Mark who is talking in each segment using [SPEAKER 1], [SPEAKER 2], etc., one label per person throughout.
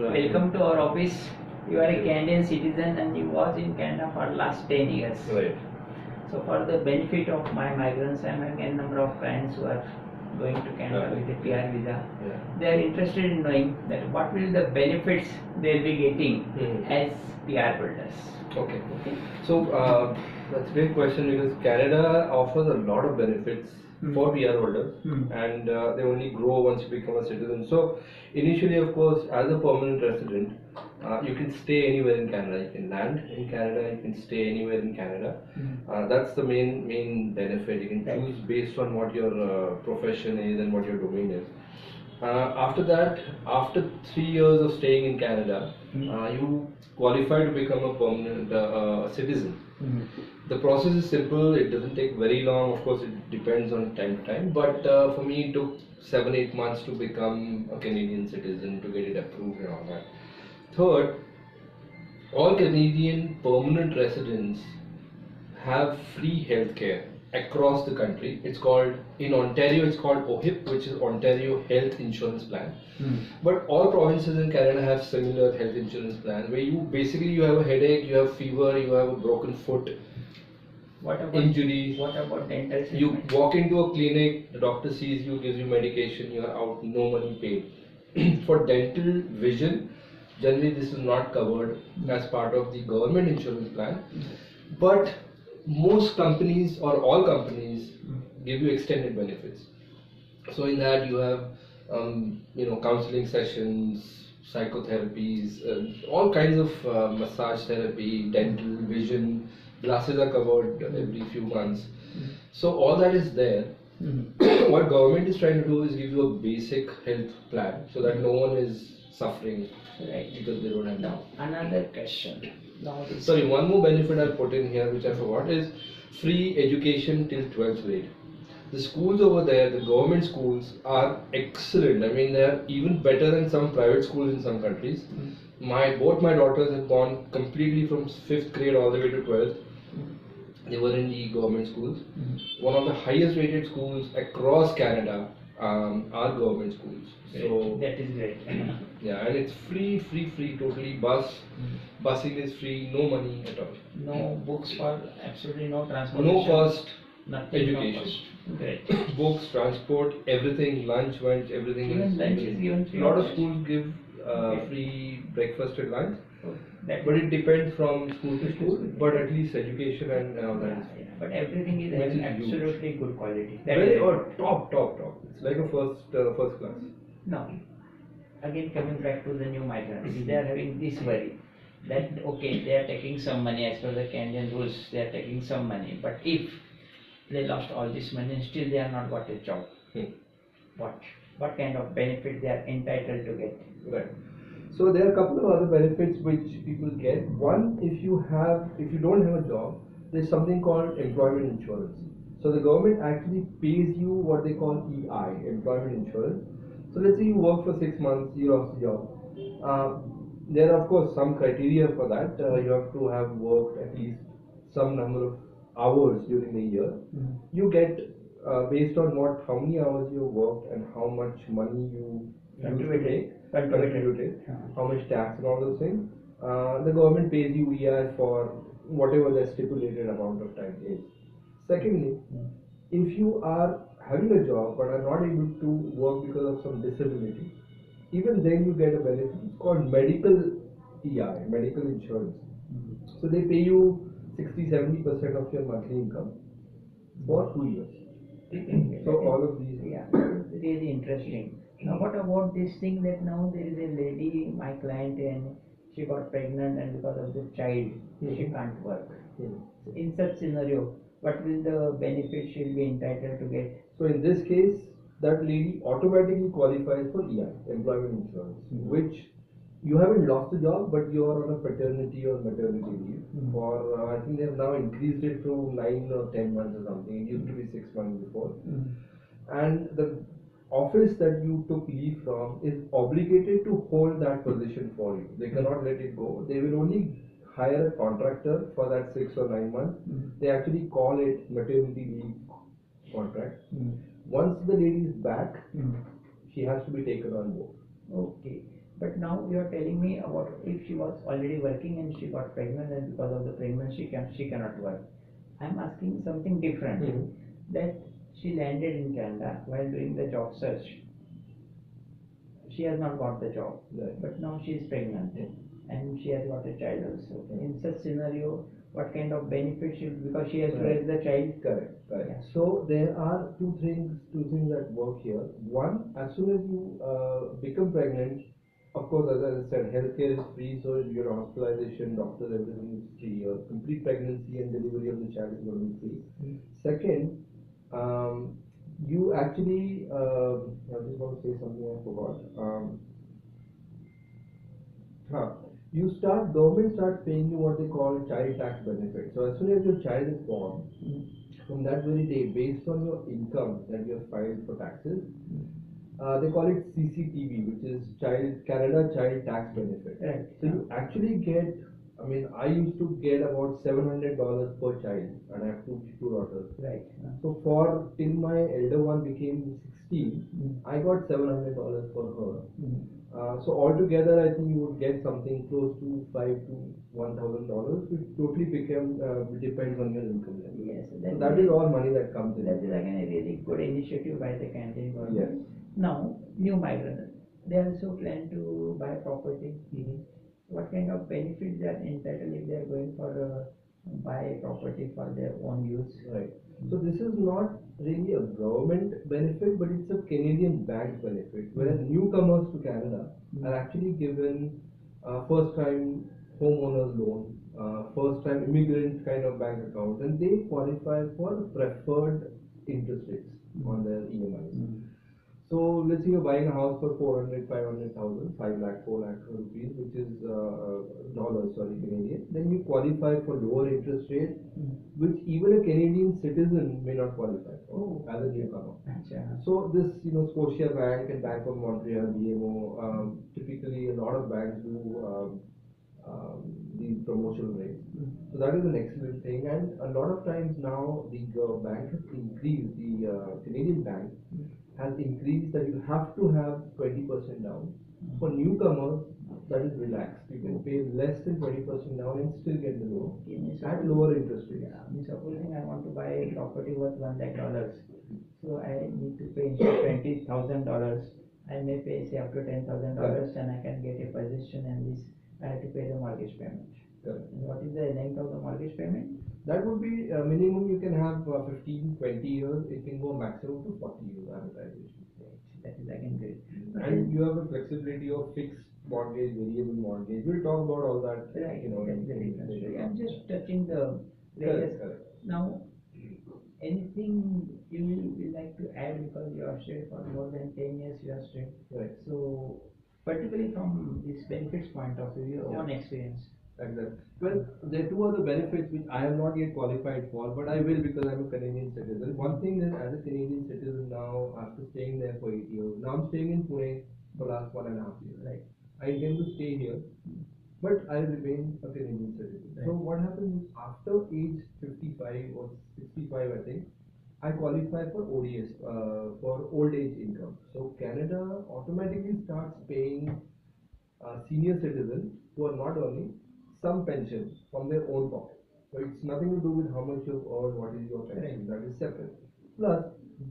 [SPEAKER 1] Right.
[SPEAKER 2] Welcome to our office. You are a Canadian citizen and you was in Canada for last 10 years.
[SPEAKER 1] Right.
[SPEAKER 2] So for the benefit of my migrants, I am having a number of clients who are going to Canada with a PR visa.
[SPEAKER 1] Yeah.
[SPEAKER 2] They are interested in knowing that what will the benefits they will be getting as PR holders.
[SPEAKER 1] Okay. So that's a great question because Canada offers a lot of benefits for PR holders, and they only grow once you become a citizen. So initially, of course, as a permanent resident, you can stay anywhere in Canada. You can land in Canada. You can stay anywhere in Canada. That's the main benefit. You can choose based on what your profession is and what your domain is. After that, after 3 years of staying in Canada, you qualify to become a permanent citizen. The process is simple, it doesn't take very long, of course it depends on time to time, but for me it took 7-8 months to become a Canadian citizen, to get it approved and all that. Third, all Canadian permanent residents have free healthcare across the country. It's called, in Ontario it's called OHIP, which is Ontario Health Insurance Plan. But all provinces in Canada have similar health insurance plan where you have a headache, you have fever, you have a broken foot,
[SPEAKER 2] What about
[SPEAKER 1] injury.
[SPEAKER 2] What about dental treatment?
[SPEAKER 1] You walk into a clinic, the doctor sees you, gives you medication, you are out, no money paid. For dental, vision, generally this is not covered as part of the government insurance plan, but most companies or all companies give you extended benefits. So in that you have counseling sessions, psychotherapies, all kinds of massage therapy, dental, vision, glasses are covered every few months. So all that is there. What government is trying to do is give you a basic health plan so that no one is suffering because they don't have
[SPEAKER 2] Now, another question.
[SPEAKER 1] Sorry, one more benefit I'll put in here which I forgot is free education till 12th grade. The schools over there, the government schools, are excellent. I mean, they are even better than some private schools in some countries. Both my daughters have gone completely from 5th grade all the way to 12th. They were in the government schools. One of the highest rated schools across Canada are government schools.
[SPEAKER 2] So that is great.
[SPEAKER 1] Yeah, and it's free, totally. Busing is free, no money at all.
[SPEAKER 2] No books for absolutely no transportation.
[SPEAKER 1] No cost.
[SPEAKER 2] Nothing.
[SPEAKER 1] Education.
[SPEAKER 2] No cost. Great.
[SPEAKER 1] Books, transport, everything, lunch, everything.
[SPEAKER 2] Even lunch is given free.
[SPEAKER 1] A lot of schools give free breakfast and lunch.
[SPEAKER 2] But
[SPEAKER 1] it depends from school to school. But at least education and all that is free.
[SPEAKER 2] But everything is absolutely good quality.
[SPEAKER 1] Very top. It's like a first class.
[SPEAKER 2] No. Again, coming back to the new migrants, they are having this worry that okay, they are taking some money as per the Canadian rules. They are taking some money, but if they lost all this money and still they are not got a job, what kind of benefit they are entitled to get?
[SPEAKER 1] Right. So there are a couple of other benefits which people get. One, if you don't have a job, there's something called employment insurance. So the government actually pays you what they call EI, employment insurance. So let's say you work for 6 months, you lost the job. There are of course some criteria for that. You have to have worked at least some number of hours during the year. You get based on how many hours you worked and how much money you contributed, how much tax and all those things. The government pays you EI for whatever the stipulated amount of time is. Secondly, if you are having a job but are not able to work because of some disability, even then you get a benefit. It's called medical EI, medical insurance. So they pay you 60-70% of your monthly income for 2 years. So all of these.
[SPEAKER 2] Yeah, really interesting. Now what about this thing that now there is a lady, my client, and she got pregnant and because of the child, she can't work. So in such scenario, what will the benefit she will be entitled to get?
[SPEAKER 1] So in this case, that lady automatically qualifies for EI, employment insurance, which you haven't lost the job, but you are on a paternity or maternity leave. For I think they have now increased it to 9 or 10 months or something. It used to be 6 months before. And the office that you took leave from is obligated to hold that position for you. They cannot let it go. They will only hire a contractor for that 6 or 9 months. They actually call it maternity leave contract. Once the lady is back, she has to be taken on board.
[SPEAKER 2] Okay. But now you are telling me about if she was already working and she got pregnant and because of the pregnancy she cannot work. I'm asking something different. That she landed in Canada while doing the job search. She has not got the job, but now she is pregnant and she has got a child also. In such scenario, what kind of benefit because she has to raise the child?
[SPEAKER 1] Correct.
[SPEAKER 2] Yeah.
[SPEAKER 1] So there are two things that work here. One, as soon as you become pregnant, of course, as I said, healthcare is free, so your hospitalization, doctors, everything is free. Your complete pregnancy and delivery of the child is going to be free. Second, you actually, I just want to say something I forgot. Government starts paying you what they call child tax benefit. So as soon as your child is born, from that very day, based on your income that you have filed for taxes, they call it CCTB, which is Canada Child Tax Benefit.
[SPEAKER 2] Right.
[SPEAKER 1] So you actually get, I used to get about $700 per child, and I have two daughters.
[SPEAKER 2] Right.
[SPEAKER 1] So till my elder one became 16, I got $700 for her. So altogether, I think you would get something close to $5,000 to $1,000, which totally depends on your income level.
[SPEAKER 2] Yes.
[SPEAKER 1] So that is all money that comes in.
[SPEAKER 2] That is again a really good initiative by the Canadian government.
[SPEAKER 1] Yes.
[SPEAKER 2] Now, new migrants, they also plan to buy property. What kind of benefits they are entitled if they are going for buy property for their own use?
[SPEAKER 1] Right. So this is not really a government benefit, but it's a Canadian bank benefit, whereas newcomers to Canada are actually given first-time homeowners loan, first-time immigrant kind of bank account, and they qualify for preferred interest rates on their EMIs. So let's say you're buying a house for 400, 500,000, 5 lakh, 4 lakh rupees, which is dollars, Canadian. Then you qualify for lower interest rate, which even a Canadian citizen may not qualify for as a newcomer. So this, Scotia Bank and Bank of Montreal, BMO, typically a lot of banks do these promotional rates. So that is an excellent thing, and a lot of times now the bank has increased, the Canadian bank has increased that you have to have 20% down. For newcomers, that is relaxed. You can pay less than 20% down and still get the loan at lower interest rates.
[SPEAKER 2] Supposing I want to buy a property worth $1 lakh, so I need to pay instead $20,000. I may pay say up to $10,000, and I can get a possession, and this I have to pay the mortgage payment.
[SPEAKER 1] Correct.
[SPEAKER 2] And what is the length of the mortgage payment?
[SPEAKER 1] That would be minimum. You can have 15, 20 years. It can go maximum to 40 years amortization.
[SPEAKER 2] That is again great.
[SPEAKER 1] And you have a flexibility of fixed mortgage, variable mortgage. We'll talk about all that.
[SPEAKER 2] Right. I'm just touching the
[SPEAKER 1] Correct.
[SPEAKER 2] Now, anything you will like to add, because you have stayed for more than 10 years, you have stayed.
[SPEAKER 1] Right.
[SPEAKER 2] So, particularly from this benefits point of view, your own experience.
[SPEAKER 1] Exactly. Well, there are two other benefits which I am not yet qualified for, but I will because I'm a Canadian citizen. One thing is, as a Canadian citizen now, after staying there for 8 years, now I'm staying in Pune for the last 1.5 years.
[SPEAKER 2] Right.
[SPEAKER 1] I intend to stay here, but I remain a Canadian citizen. Right. So what happens is, after age 55 or 65, I think, I qualify for ODS, for old age income. So Canada automatically starts paying senior citizens who are not earning some pension from their own pocket. So it's nothing to do with how much you've earned, what is your pension, that is separate. Plus,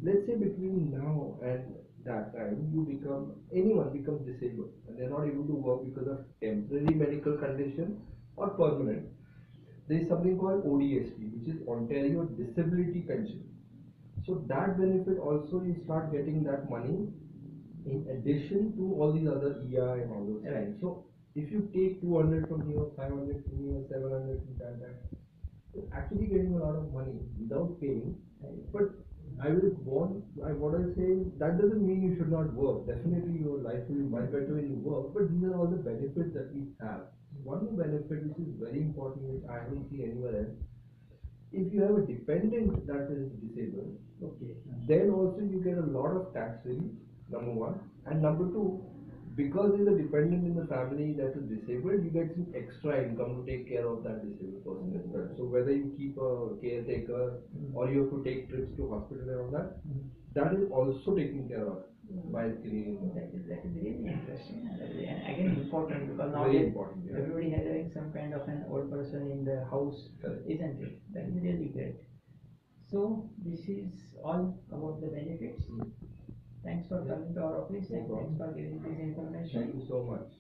[SPEAKER 1] let's say between now and that time, anyone becomes disabled and they're not able to work because of temporary medical condition or permanent. There is something called ODSP, which is Ontario Disability Pension. So that benefit also, you start getting that money in addition to all these other EI and all those things. So if you take 200 from here, 500 from here, 700 from that, you're actually getting a lot of money without paying. But what I say is, that doesn't mean you should not work. Definitely your life will be much better when you work, but these are all the benefits that we have. One more benefit which is very important, which I haven't seen anywhere else, if you have a dependent that is disabled, then also you get a lot of tax relief, number one. And number two, because there's a dependent in the family that is disabled, you get some extra income to take care of that disabled person as well. So whether you keep a caretaker or you have to take trips to hospital and all that, that is also taken care of. while cleaning them.
[SPEAKER 2] That is really interesting and again important because now
[SPEAKER 1] Very important, yeah.
[SPEAKER 2] everybody has having some kind of an old person in the house,
[SPEAKER 1] Correct.
[SPEAKER 2] isn't it? That is really great. So this is all about the benefits. Thanks for coming to our office and thanks for giving this information.
[SPEAKER 1] Thank you so much.